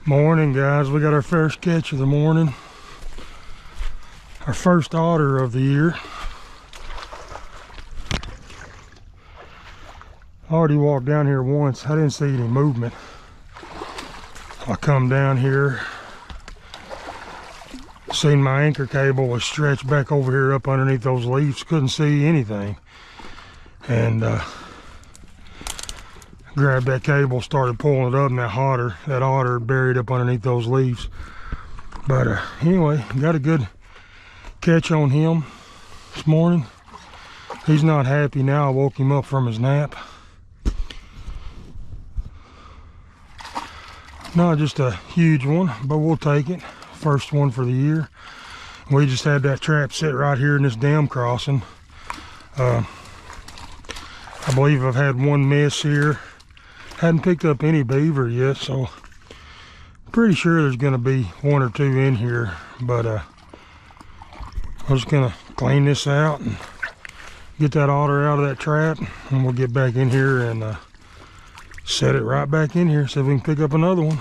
Morning, guys. We got our first catch of the morning. Our first otter of the year. I already walked down here once. I didn't see any movement. I come down here, seen my anchor cable was stretched back over here up underneath those leaves. Couldn't see anything. And grabbed that cable, started pulling it up, and that otter buried up underneath those leaves. But anyway, got a good catch on him this morning. He's not happy now. I woke him up from his nap. Not just a huge one, but we'll take it. First one for the year. We just had that trap set right here in this dam crossing. I believe I've had one miss here. Hadn't picked up any beaver yet, so pretty sure there's going to be one or two in here. But I'm just going to clean this out and get that otter out of that trap, and we'll get back in here and set it right back in here, see if we can pick up another one.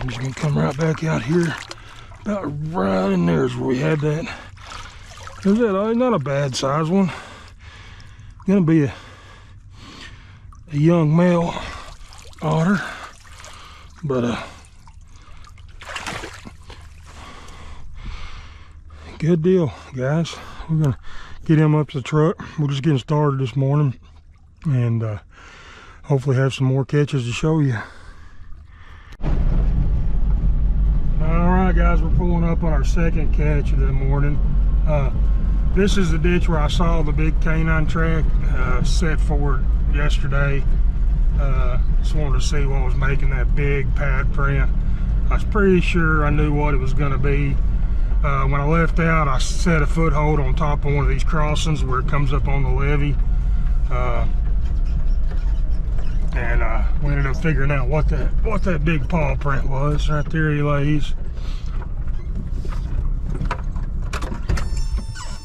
Just gonna come right back out here. About right in there is where we had that. There's that, not a bad size one. Gonna be a young male otter, but good deal, guys. We're gonna get him up to the truck. We're just getting started this morning, and hopefully have some more catches to show you. Alright guys, we're pulling up on our second catch of the morning. This is the ditch where I saw the big canine track set forward yesterday. Just wanted to see what was making that big pad print. I was pretty sure I knew what it was going to be. When I left out, I set a foothold on top of one of these crossings where it comes up on the levee. And we ended up figuring out what that big paw print was. Right there he lays.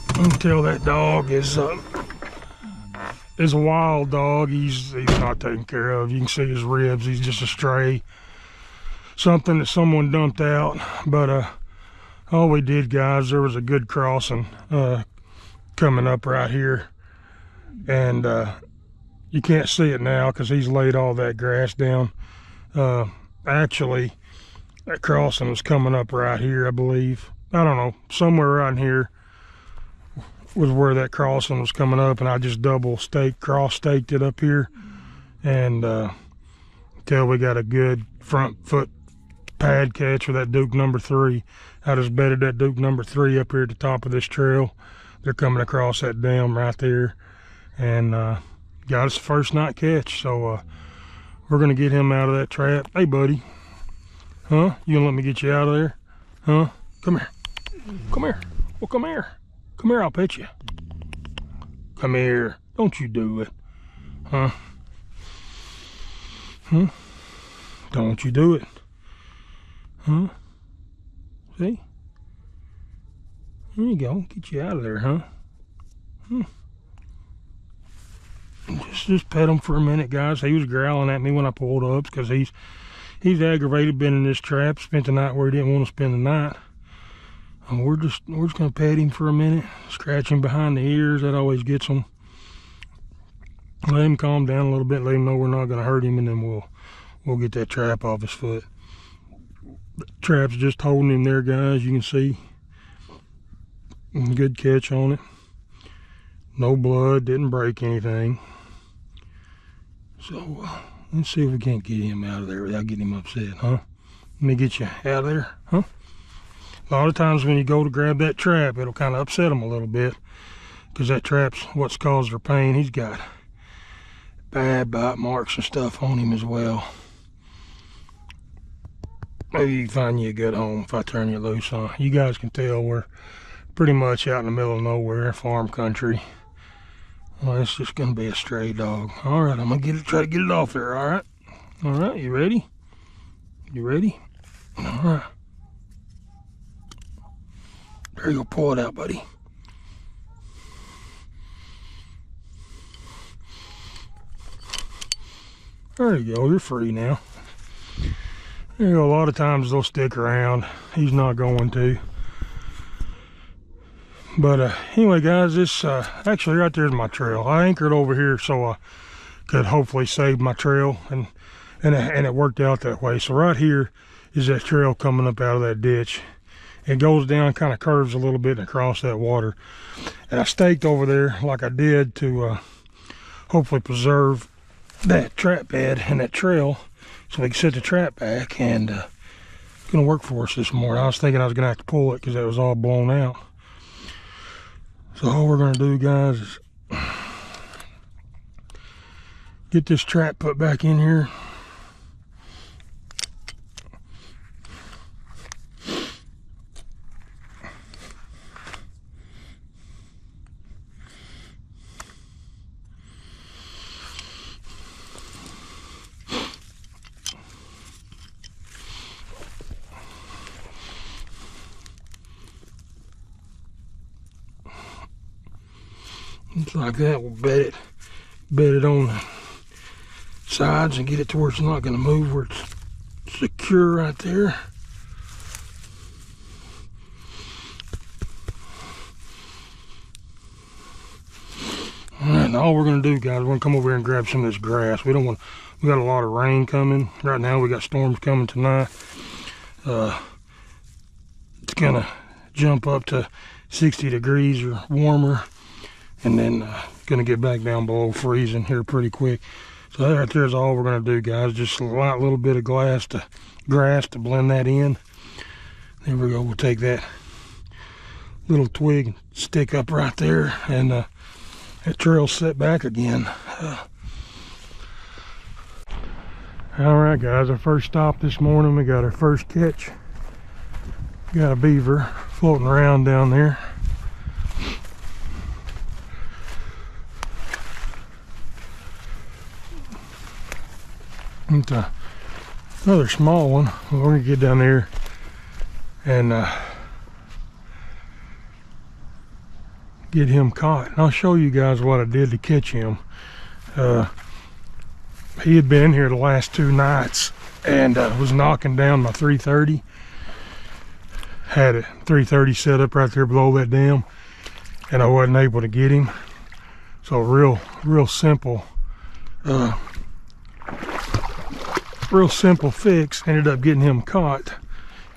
I can tell that dog is a wild dog. He's not taken care of. You can see his ribs. He's just a stray. Something that someone dumped out. But all we did, guys, there was a good crossing coming up right here. And you can't see it now because he's laid all that grass down. Actually, that crossing was coming up right here, I believe. I don't know, somewhere around here was where that crossing was coming up, and I just cross staked it up here, and until we got a good front foot pad catch with that Duke number 3. I just bedded that Duke number 3 up here at the top of this trail. They're coming across that dam right there, and got us the first night catch. So we're gonna get him out of that trap. Hey buddy, huh? You gonna let me get you out of there? Huh? Come here. Come here. Well, come here. Come here, I'll pet you. Come here. Don't you do it. Huh? Huh? Don't you do it. Huh? See? There you go. Get you out of there, huh? Just pet him for a minute, guys. He was growling at me when I pulled up because he's aggravated, been in this trap, spent the night where he didn't want to spend the night. And we're just gonna pet him for a minute, scratch him behind the ears. That always gets him. Let him calm down a little bit, let him know we're not gonna hurt him, and then we'll get that trap off his foot. The trap's just holding him there, guys. You can see. Good catch on it. No blood, didn't break anything. So let's see if we can't get him out of there without getting him upset, huh? Let me get you out of there, huh? A lot of times when you go to grab that trap, it'll kind of upset him a little bit because that trap's what's caused their pain. He's got bad bite marks and stuff on him as well. maybe you can find you a good home if I turn you loose, huh? You guys can tell we're pretty much out in the middle of nowhere, farm country. Well, it's just gonna be a stray dog. All right, I'm gonna try to get it off there. All right, you ready? You ready? All right. There you go, pull it out, buddy. There you go, you're free now. There you go, a lot of times they'll stick around. He's not going to. But anyway, guys, this actually right there's my trail. I anchored over here so I could hopefully save my trail, and it worked out that way. So right here is that trail coming up out of that ditch. It goes down, kind of curves a little bit and across that water. And I staked over there like I did to hopefully preserve that trap bed and that trail so we can set the trap back, and it's gonna work for us this morning. I was thinking I was gonna have to pull it because it was all blown out. So all we're gonna do, guys, is get this trap put back in here. Just like that, we'll bed it on the sides and get it to where it's not going to move, where it's secure right there. All right, now all we're going to do, guys, we're going to come over here and grab some of this grass. We got a lot of rain coming right now. We got storms coming tonight. It's going to jump up to 60 degrees or warmer, and then gonna get back down below freezing here pretty quick. So that right there is all we're gonna do, guys. Just a light little bit of grass to blend that in. There we go. We'll take that little twig and stick up right there, and that trail set back again. All right, guys, our first stop this morning. We got our first catch. Got a beaver floating around down there. It's another small one. We're gonna get down there and get him caught. And I'll show you guys what I did to catch him. He had been here the last 2 nights and was knocking down my 330. Had a 330 set up right there below that dam, and I wasn't able to get him. So real simple. Real simple fix. Ended up getting him caught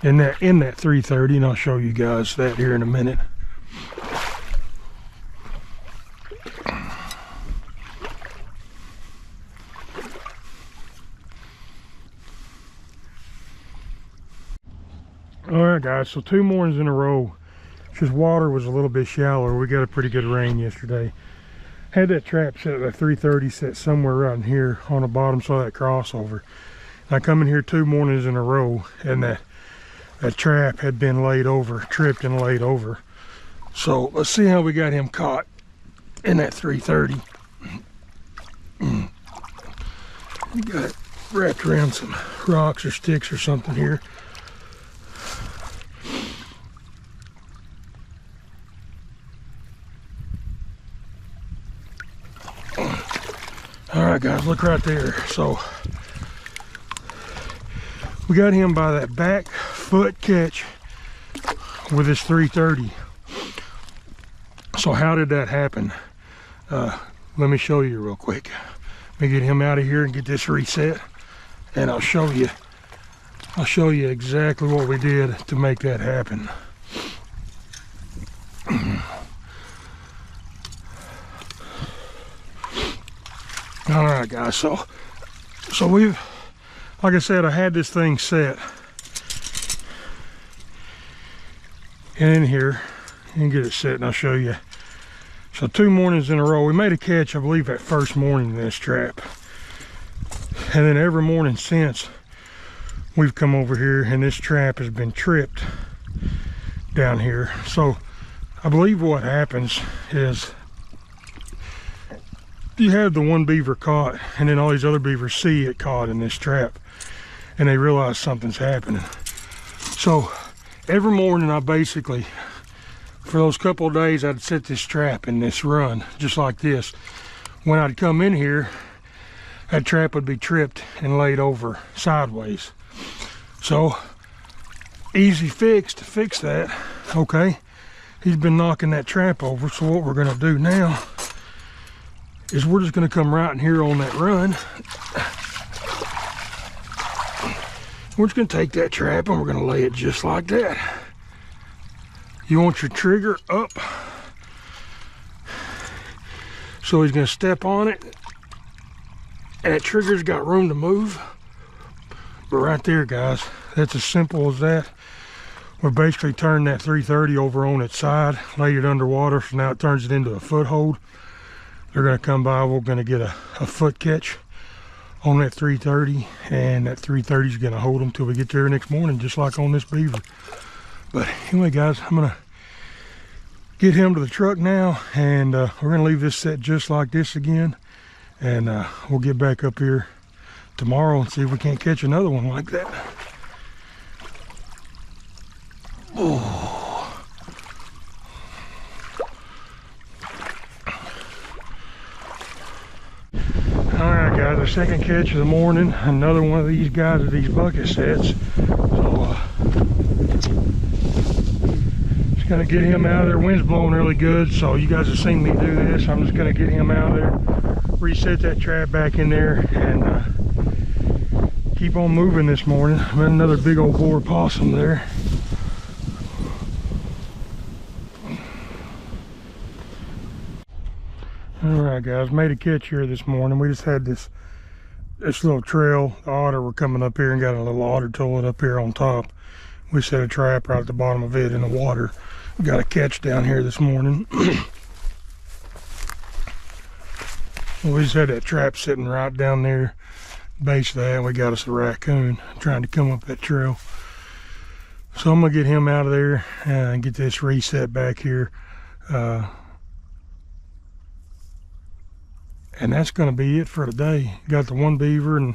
in that 330, and I'll show you guys that here in a minute. All right, guys, so 2 mornings in a row, just water was a little bit shallower. We got a pretty good rain yesterday. Had that trap set at that 330 set somewhere right in here on the bottom side of that crossover. I come in here 2 mornings in a row, and that trap had been laid over, tripped and laid over. So let's see how we got him caught in that 330. Got it wrapped around some rocks or sticks or something here. All right, guys, look right there. So we got him by that back foot catch with his 330. So how did that happen? Let me show you real quick. Let me get him out of here and get this reset, and I'll show you exactly what we did to make that happen. All right, guys, so we've, like I said, I had this thing set in here and get it set, and I'll show you. So 2 mornings in a row, we made a catch, I believe, that first morning in this trap, and then every morning since we've come over here and this trap has been tripped down here. So I believe what happens is you have the one beaver caught, and then all these other beavers see it caught in this trap, and they realize something's happening. So every morning I basically, for those couple of days, I'd set this trap in this run, just like this. When I'd come in here, that trap would be tripped and laid over sideways. So, easy fix to fix that, okay? He's been knocking that trap over, so what we're gonna do now is we're just gonna come right in here on that run. We're just gonna take that trap and we're gonna lay it just like that. You want your trigger up. So he's gonna step on it, and that trigger's got room to move. But right there, guys, that's as simple as that. We basically turned that 330 over on its side, laid it underwater, so now it turns it into a foothold. They're gonna come by, we're gonna get a foot catch on that 330, and that 330 is gonna hold them till we get there next morning, just like on this beaver. But anyway, guys, I'm gonna get him to the truck now, and we're gonna leave this set just like this again, and we'll get back up here tomorrow and see if we can't catch another one like that. Oh. All right, guys, our second catch of the morning. Another one of these guys with these bucket sets. So just gonna get him out of there. Wind's blowing really good, so you guys have seen me do this. I'm just gonna get him out of there, reset that trap back in there, and keep on moving this morning. I've got another big old boar possum there. Alright, guys, made a catch here this morning. We just had this little trail. The otter were coming up here and got a little otter toilet up here on top. We set a trap right at the bottom of it in the water. We got a catch down here this morning. We just had that trap sitting right down there, base of that, and we got us a raccoon trying to come up that trail. So I'm gonna get him out of there and get this reset back here. And that's going to be it for today. Got the one beaver and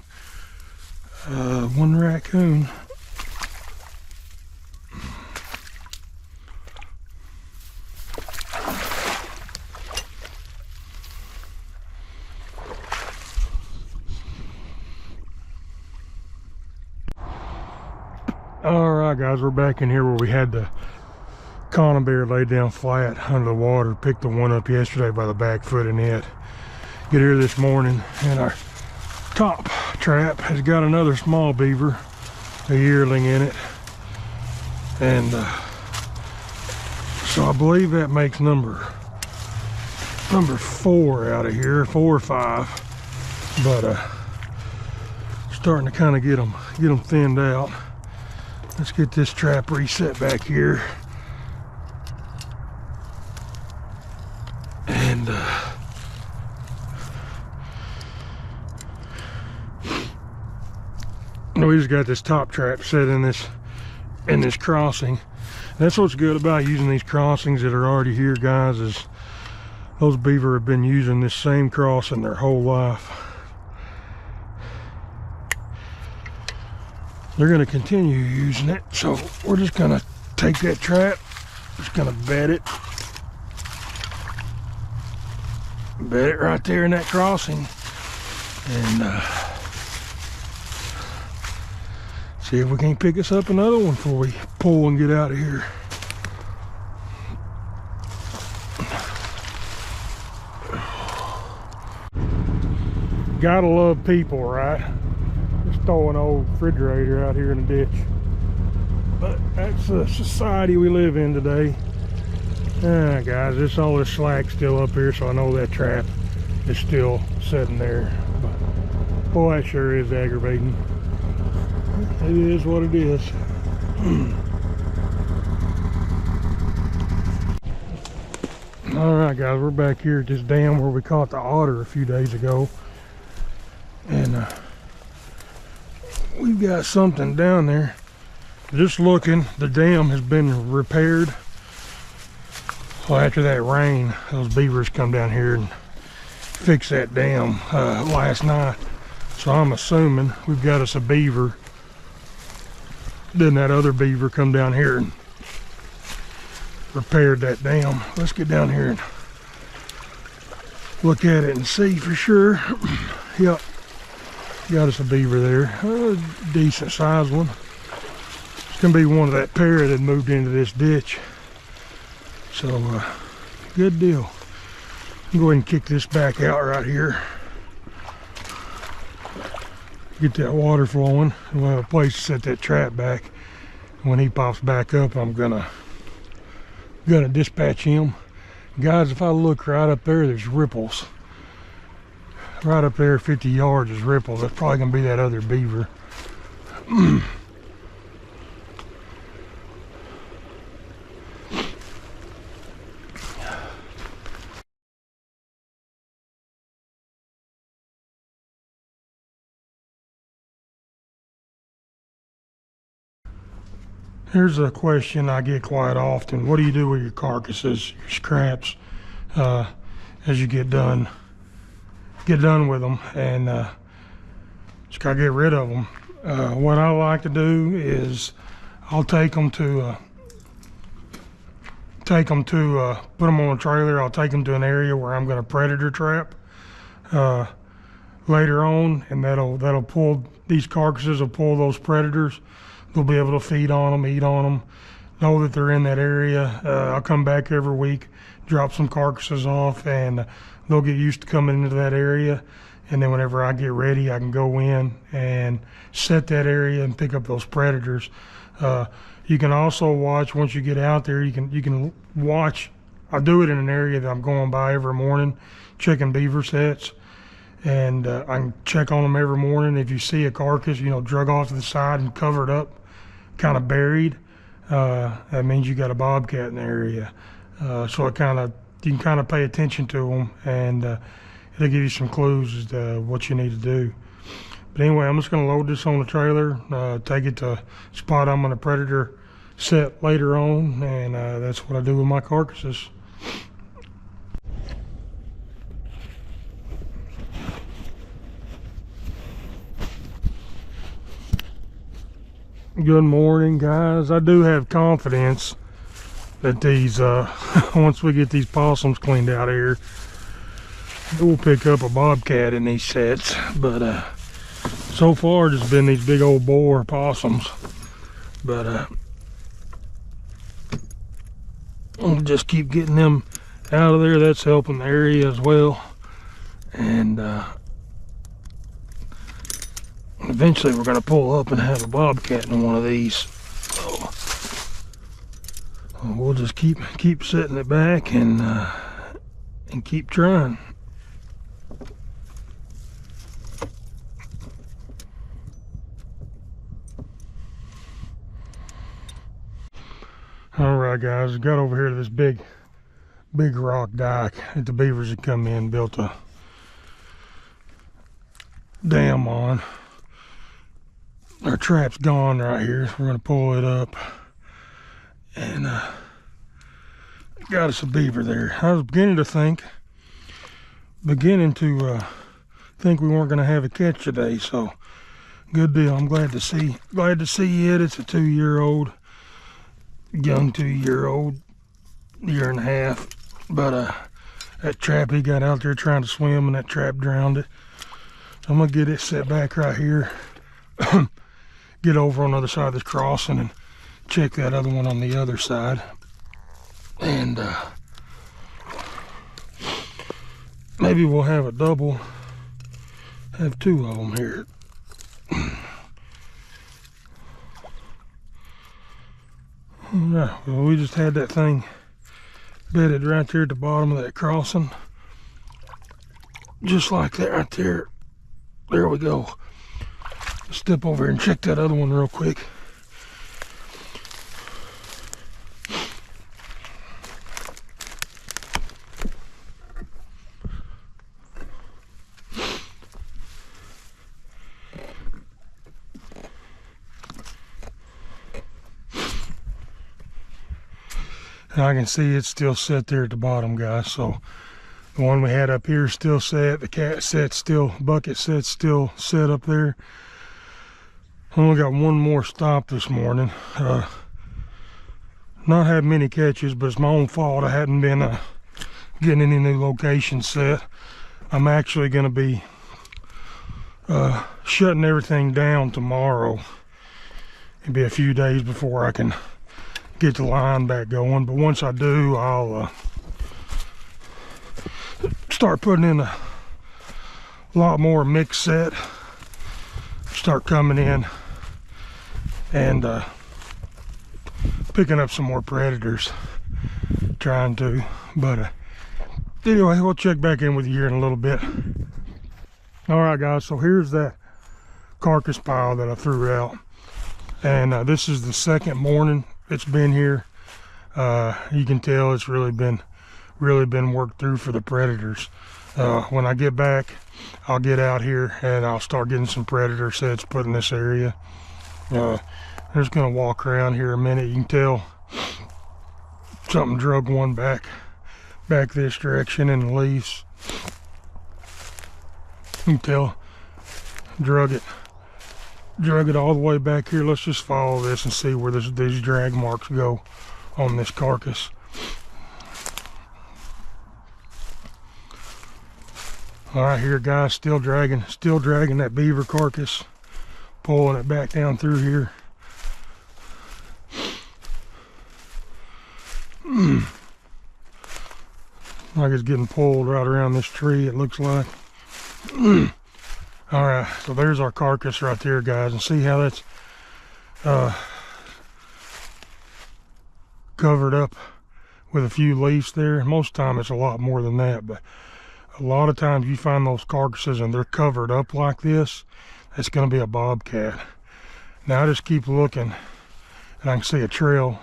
one raccoon. All right, guys, we're back in here where we had the conibear laid down flat under the water. Picked the one up yesterday by the back foot in it. Get here this morning, and our top trap has got another small beaver, a yearling in it, and so I believe that makes number 4 out of here, 4 or 5, but starting to kind of get them thinned out. Let's get this trap reset back here, and we just got this top trap set in this crossing. That's what's good about using these crossings that are already here, guys, is those beaver have been using this same crossing their whole life. They're going to continue using it, so we're just going to take that trap, just going to bed it right there in that crossing, and see if we can't pick us up another one before we pull and get out of here. Gotta love people, right? Just throw an old refrigerator out here in the ditch. But that's the society we live in today. Guys, all this slack still up here, so I know that trap is still sitting there. But boy, that sure is aggravating. It is what it is. All right, guys, we're back here at this dam where we caught the otter a few days ago, and we've got something down there. Just looking, the dam has been repaired. Well, after that rain, those beavers come down here and fix that dam last night. So I'm assuming we've got us a beaver. Then that other beaver come down here and repaired that dam. Let's get down here and look at it and see for sure. Yep, got us a beaver there. A decent sized one. It's gonna be one of that pair that moved into this ditch. So good deal. I'll go ahead and kick this back out right here. Get that water flowing, and we'll have a place to set that trap back. When he pops back up, I'm gonna dispatch him. Guys, if I look right up there, there's ripples. Right up there, 50 yards is ripples. That's probably gonna be that other beaver. Here's a question I get quite often. What do you do with your carcasses, your scraps, as you get done with them? And just gotta get rid of them. What I like to do is I'll take them to put them on a trailer. I'll take them to an area where I'm going to predator trap later on, and that'll pull, these carcasses will pull those predators. They'll be able to feed on them, eat on them, know that they're in that area. I'll come back every week, drop some carcasses off, and they'll get used to coming into that area. And then whenever I get ready, I can go in and set that area and pick up those predators. You can also watch, once you get out there, you can watch. I do it in an area that I'm going by every morning, checking beaver sets. And I can check on them every morning. If you see a carcass, drug off to the side and covered up, kind of buried, that means you got a bobcat in the area. So you can kind of pay attention to them, and it'll give you some clues as to what you need to do. But anyway, I'm just going to load this on the trailer, take it to a spot I'm going to predator set later on, and that's what I do with my carcasses. Good morning, guys. I do have confidence that these once we get these possums cleaned out here, we'll pick up a bobcat in these sets. But so far it's been these big old boar possums. But we'll just keep getting them out of there. That's helping the area as well. And eventually we're going to pull up and have a bobcat in one of these. So we'll just keep setting it back and keep trying. All right, guys, got over here to this big rock dike that the beavers had come in, built a dam on. Our trap's gone right here, so we're going to pull it up, and got us a beaver there. I was beginning to think we weren't going to have a catch today, so good deal. I'm glad to see it. It's a 2-year-old, young 2-year-old, year and a half. But that trap, he got out there trying to swim, and that trap drowned it. So I'm gonna get it set back right here. Get over on the other side of this crossing and check that other one on the other side. And maybe we'll have a double, have 2 of them here. Alright, well, we just had that thing bedded right there at the bottom of that crossing. Just like that right there. There we go. Step over here and check that other one real quick. And I can see it's still set there at the bottom, guys. So the one we had up here is still set. The cat set still, bucket set still set up there. Only got one more stop this morning. Not had many catches, but it's my own fault. I hadn't been getting any new locations set. I'm actually going to be shutting everything down tomorrow. It'll be a few days before I can get the line back going, but once I do, I'll start putting in a lot more mix set, start coming in and picking up some more predators, trying to. But anyway, we'll check back in with you here in a little bit. All right, guys, so here's that carcass pile that I threw out, and this is the second morning it's been here. You can tell it's really been worked through for the predators. When I get back, I'll get out here and I'll start getting some predator sets put in this area. I'm just gonna walk around here a minute. You can tell something drug one back this direction in the leaves. You can tell drug it all the way back here. Let's just follow this and see where these drag marks go on this carcass. All right, here, guys, still dragging that beaver carcass, pulling it back down through here. Like it's getting pulled right around this tree, it looks like. All right, so there's our carcass right there, guys, and see how that's covered up with a few leaves there. Most of the time it's a lot more than that, but a lot of times you find those carcasses and they're covered up like this, it's going to be a bobcat. Now I just keep looking and I can see a trail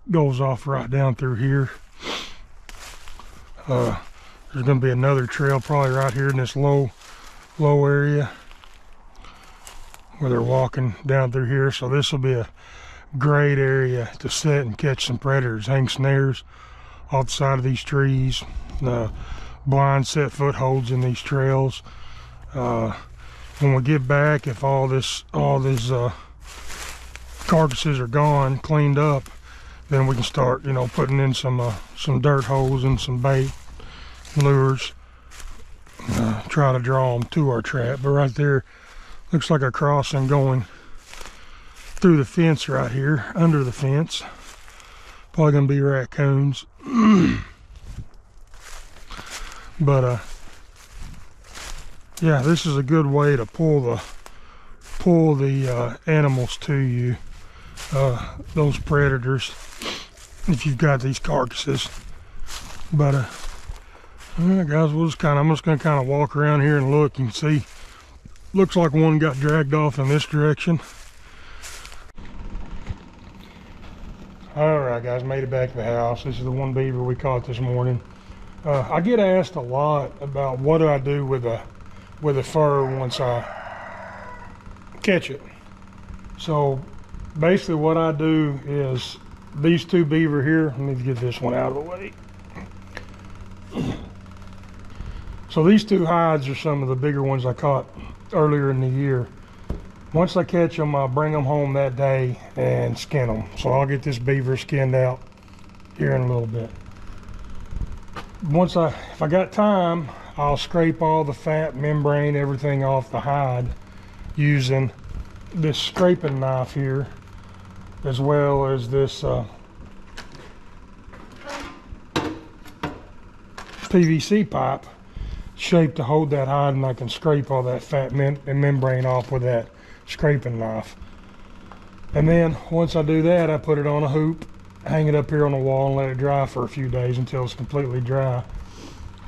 goes off right down through here. There's going to be another trail probably right here in this low area where they're walking down through here. So this will be a great area to set and catch some predators, hang snares off the side of these trees, blind set footholds in these trails. When we get back, if all these carcasses are gone, cleaned up, then we can start, you know, putting in some dirt holes and some bait lures, try to draw them to our trap. But right there looks like a crossing going through the fence right here, under the fence. Probably gonna be raccoons. But yeah, this is a good way to pull the animals to you, those predators, if you've got these carcasses. But all right, guys, I'm just gonna kind of walk around here and look. You can see, looks like one got dragged off in this direction. All right, guys, made it back to the house. This is the one beaver we caught this morning. I get asked a lot about what do I do with the fur once I catch it. So basically what I do is these two beaver here, let me get this one out of the way. So these two hides are some of the bigger ones I caught earlier in the year. Once I catch them, I'll bring them home that day and skin them. So I'll get this beaver skinned out here in a little bit. If I got time, I'll scrape all the fat, membrane, everything off the hide using this scraping knife here, as well as this PVC pipe shaped to hold that hide, and I can scrape all that fat and membrane off with that scraping knife. And then once I do that, I put it on a hoop, hang it up here on the wall, and let it dry for a few days until it's completely dry.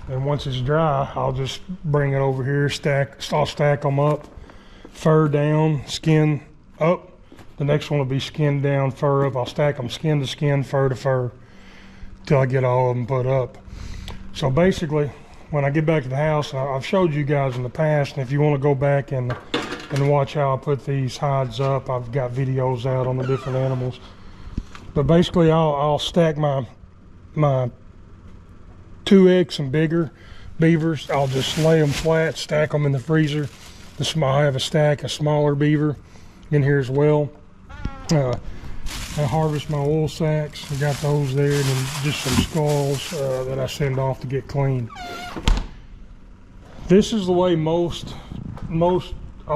And once it's dry, I'll just bring it over here, I'll stack them up, fur down, skin up. The next one will be skin down, fur up. I'll stack them skin to skin, fur to fur, till I get all of them put up. So basically, when I get back to the house, I've showed you guys in the past, and if you want to go back and watch how I put these hides up, I've got videos out on the different animals. But basically, I'll stack my my 2X and bigger beavers, I'll just lay them flat, stack them in the freezer. I have a stack of smaller beaver in here as well. I harvest my oil sacks. I got those there, and then just some skulls that I send off to get cleaned. This is the way a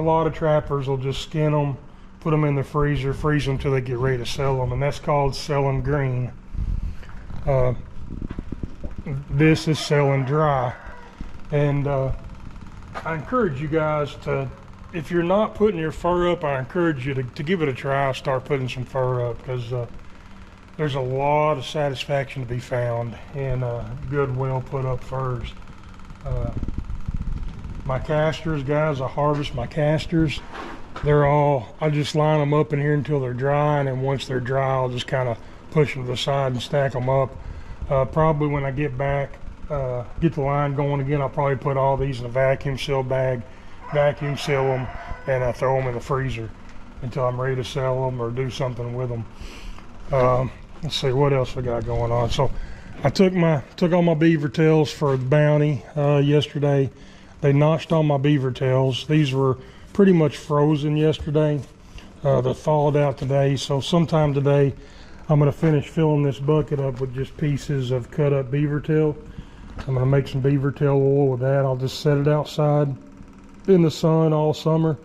lot of trappers will just skin them, put them in the freezer, freeze them till they get ready to sell them, and that's called selling green. This is selling dry, and I encourage you guys to, if you're not putting your fur up, I encourage you to give it a try. Start putting some fur up, because there's a lot of satisfaction to be found in good, well put up furs. My casters, guys, I harvest my casters. I just line them up in here until they're dry, and then once they're dry, I'll just kind of push them to the side and stack them up. Probably when I get back, get the line going again, I'll probably put all these in a vacuum seal bag, vacuum seal them, and throw them in the freezer until I'm ready to sell them or do something with them. Let's see what else I got going on. So I took all my beaver tails for the bounty yesterday. They notched all my beaver tails. These were pretty much frozen yesterday. They thawed out today, so sometime today I'm going to finish filling this bucket up with just pieces of cut up beaver tail. I'm going to make some beaver tail oil with that. I'll just set it outside in the sun all summer.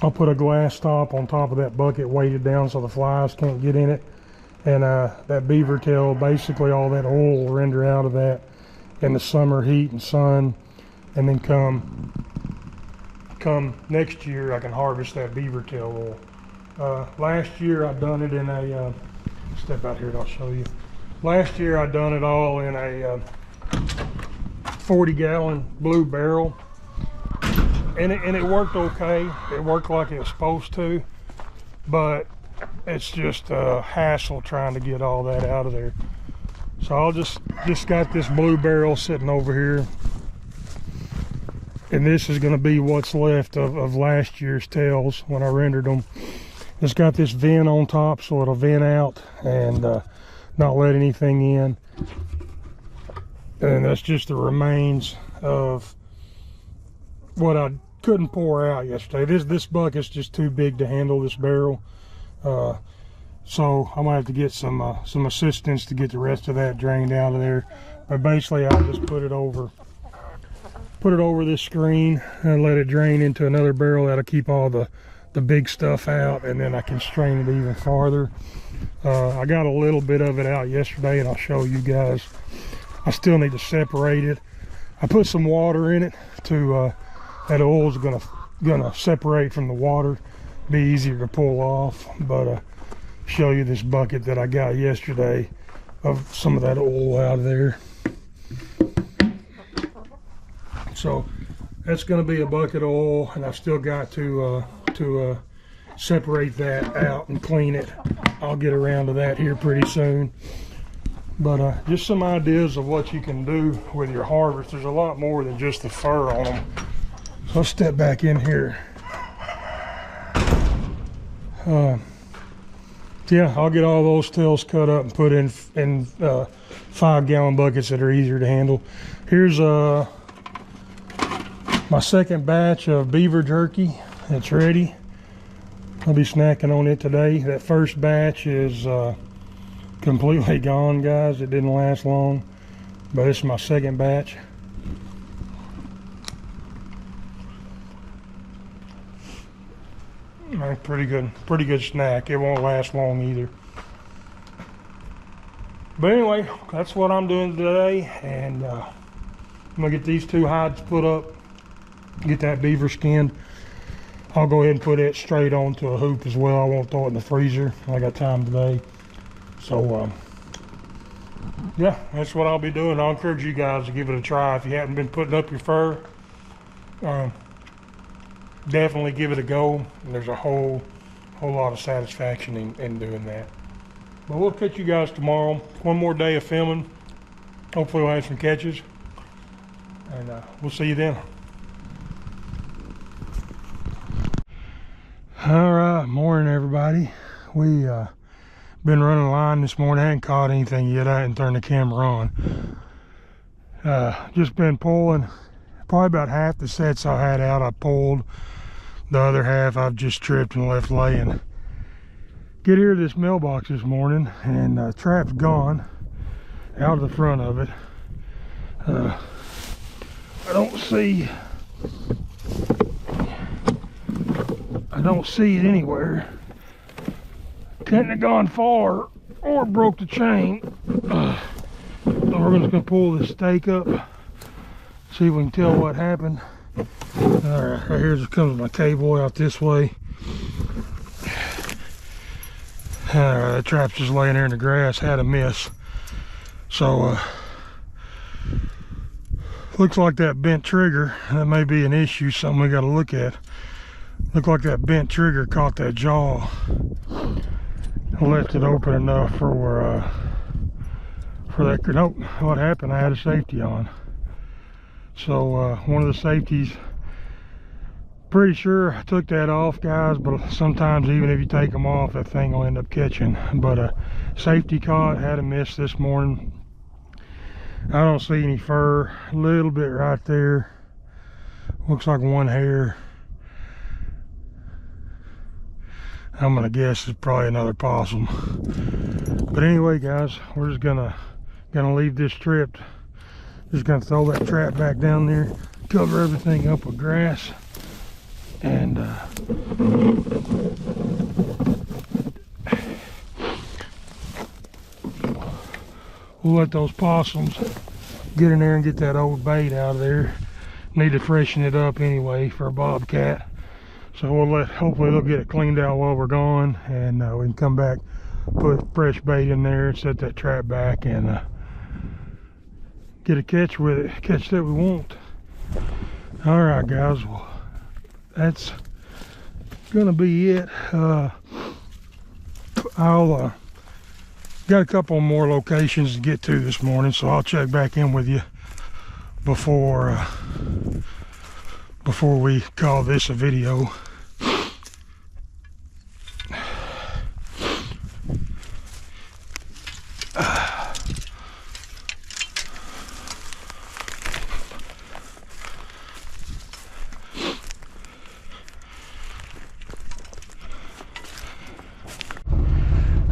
I'll put a glass top on top of that bucket, weight it down so the flies can't get in it, and that beaver tail, basically all that oil will render out of that in the summer heat and sun, and then come next year I can harvest that beaver tail oil. Last year I done it in a step out here and I'll show you. Last year I done it all in a 40-gallon blue barrel, and it worked okay. It worked like it was supposed to, but it's just a hassle trying to get all that out of there. So I'll just got this blue barrel sitting over here, and this is going to be what's left of last year's tails when I rendered them. It's got this vent on top, so it'll vent out and not let anything in. And that's just the remains of what I couldn't pour out yesterday. This bucket's just too big to handle this barrel, so I'm gonna have to get some assistance to get the rest of that drained out of there. But basically I'll just put it over this screen and let it drain into another barrel that'll keep all the big stuff out, and then I can strain it even farther. I got a little bit of it out yesterday, and I'll show you guys. I still need to separate it. I put some water in it to that oil's gonna separate from the water, be easier to pull off. But show you this bucket that I got yesterday of some of that oil out of there. So that's going to be a bucket of oil, and I've still got to separate that out and clean it. I'll get around to that here pretty soon. But just some ideas of what you can do with your harvest. There's a lot more than just the fur on them. So I'll step back in here. Yeah, I'll get all those tails cut up and put in 5-gallon buckets that are easier to handle. Here's my second batch of beaver jerky. It's ready. I'll be snacking on it today. That first batch is completely gone, guys. It didn't last long, but it's my second batch. Pretty good snack. It won't last long either. But anyway, that's what I'm doing today, and I'm gonna get these 2 hides put up, get that beaver skinned. I'll go ahead and put it straight onto a hoop as well. I won't throw it in the freezer. I got time today. So yeah, that's what I'll be doing. I'll encourage you guys to give it a try. If you haven't been putting up your fur, definitely give it a go. And there's a whole lot of satisfaction in doing that. But we'll catch you guys tomorrow. One more day of filming. Hopefully we'll have some catches, and we'll see you then. All right, morning everybody. We Been running a line this morning. I hadn't caught anything yet. I hadn't turned the camera on. Just been pulling. Probably about half the sets I had out I pulled. The other half I've just tripped and left laying. Get here to this mailbox this morning, and trap's gone out of the front of it. I don't see it anywhere. Couldn't have gone far or broke the chain. So we're just gonna pull this stake up, see if we can tell what happened. All right, right here just comes my cable out this way. All right, that trap's just laying there in the grass, had a miss. So looks like that bent trigger, that may be an issue, something we got to look at. Look like that bent trigger caught that jaw. I left it open enough for that. Nope, what happened, I had a safety on. So one of the safeties, pretty sure I took that off, guys, but sometimes even if you take them off, that thing will end up catching. But safety caught, had a miss this morning. I don't see any fur, a little bit right there. Looks like one hair. I'm gonna guess it's probably another possum. But anyway, guys, we're just gonna leave this trip. Just gonna throw that trap back down there, cover everything up with grass, and we'll let those possums get in there and get that old bait out of there. Need to freshen it up anyway for a bobcat. So we'll hopefully they'll get it cleaned out while we're gone, and we can come back, put fresh bait in there, and set that trap back, and get a catch with it, catch that we want. All right, guys, well, that's gonna be it. I'll got a couple more locations to get to this morning, so I'll check back in with you before we call this a video.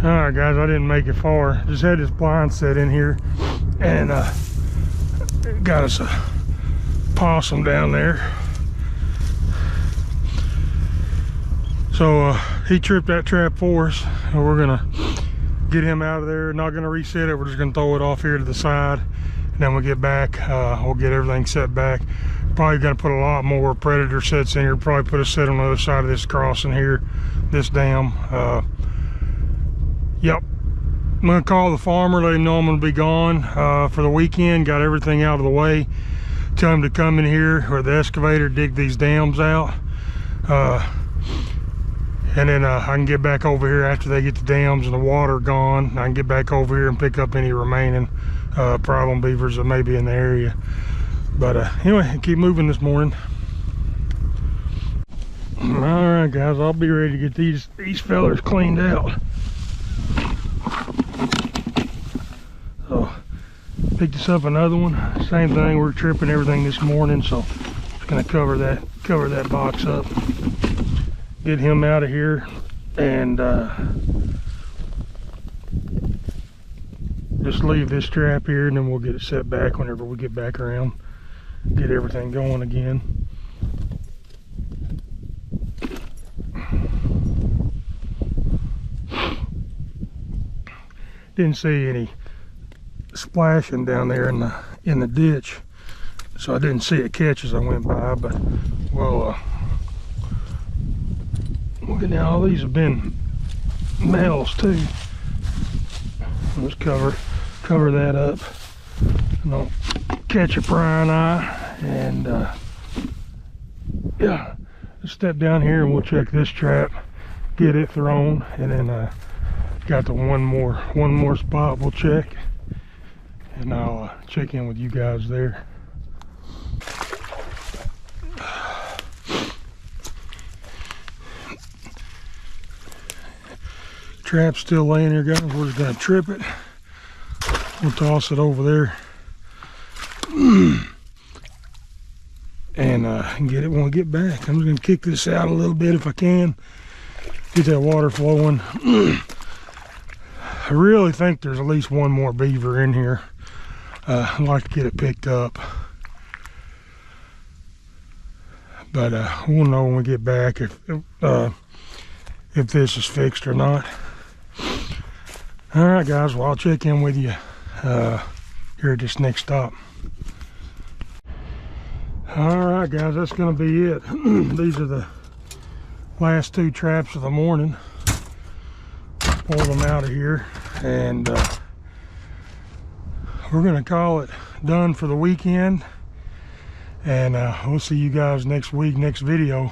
Alright, guys, I didn't make it far. Just had this blind set in here, and got us a possum down there. So he tripped that trap for us, and we're gonna get him out of there. Not gonna reset it, we're just gonna throw it off here to the side, and then we'll get back, we'll get everything set back. Probably gonna put a lot more predator sets in here. Probably put a set on the other side of this crossing here, this dam. Yep, I'm gonna call the farmer, let him know I'm gonna be gone for the weekend. Got everything out of the way. Tell him to come in here with the excavator, dig these dams out, and then I can get back over here after they get the dams and the water gone. I can get back over here and pick up any remaining problem beavers that may be in the area. But anyway, keep moving this morning. All right, guys, I'll be ready to get these fellers cleaned out. So picked us up another one, same thing. We're tripping everything this morning, so just gonna cover that box up, get him out of here, and just leave this trap here, and then we'll get it set back whenever we get back around, get everything going again. Didn't see any splashing down there in the ditch, so I didn't see it catch as I went by. But we'll get down. All these have been males too. Let's cover that up, and I'll catch a prying eye, and yeah, let's step down here and we'll check this trap, get it thrown, and then got the one more spot we'll check, and I'll check in with you guys there. Trap's still laying here, guys. We're just gonna trip it. We'll toss it over there and get it when we get back. I'm just gonna kick this out a little bit if I can. Get that water flowing. I really think there's at least one more beaver in here. I'd like to get it picked up. But we'll know when we get back if this is fixed or not. All right, guys. Well, I'll check in with you here at this next stop. All right, guys. That's going to be it. These are the last two traps of the morning. Pull them out of here, and we're going to call it done for the weekend. And we'll see you guys next week, next video.